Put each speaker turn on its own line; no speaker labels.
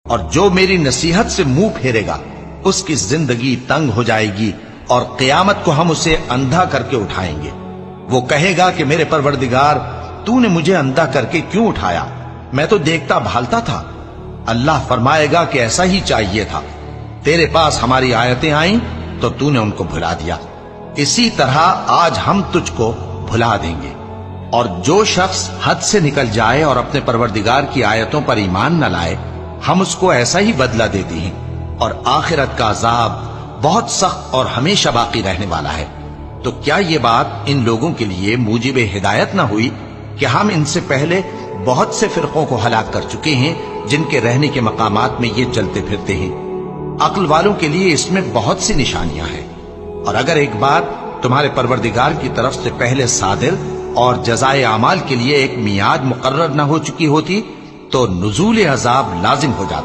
اور جو میری نصیحت سے منہ پھیرے گا اس کی زندگی تنگ ہو جائے گی اور قیامت کو ہم اسے اندھا کر کے اٹھائیں گے۔ وہ کہے گا کہ میرے پروردگار تو نے مجھے اندھا کر کے کیوں اٹھایا؟ میں تو دیکھتا بھالتا تھا۔ اللہ فرمائے گا کہ ایسا ہی چاہیے تھا، تیرے پاس ہماری آیتیں آئیں تو تو نے ان کو بھلا دیا، اسی طرح آج ہم تجھ کو بھلا دیں گے۔ اور جو شخص حد سے نکل جائے اور اپنے پروردگار کی آیتوں پر ایمان نہ لائے، ہم اس کو ایسا ہی بدلہ دیتے ہیں، اور آخرت کا عذاب بہت سخت اور ہمیشہ باقی رہنے والا ہے۔ تو کیا یہ بات ان لوگوں کے لیے موجب ہدایت نہ ہوئی کہ ہم ان سے پہلے بہت سے فرقوں کو ہلاک کر چکے ہیں جن کے رہنے کے مقامات میں یہ چلتے پھرتے ہیں؟ عقل والوں کے لیے اس میں بہت سی نشانیاں ہیں۔ اور اگر ایک بات تمہارے پروردگار کی طرف سے پہلے صادر اور جزائے اعمال کے لیے ایک میعاد مقرر نہ ہو چکی ہوتی تو نزول عذاب لازم ہو جاتا۔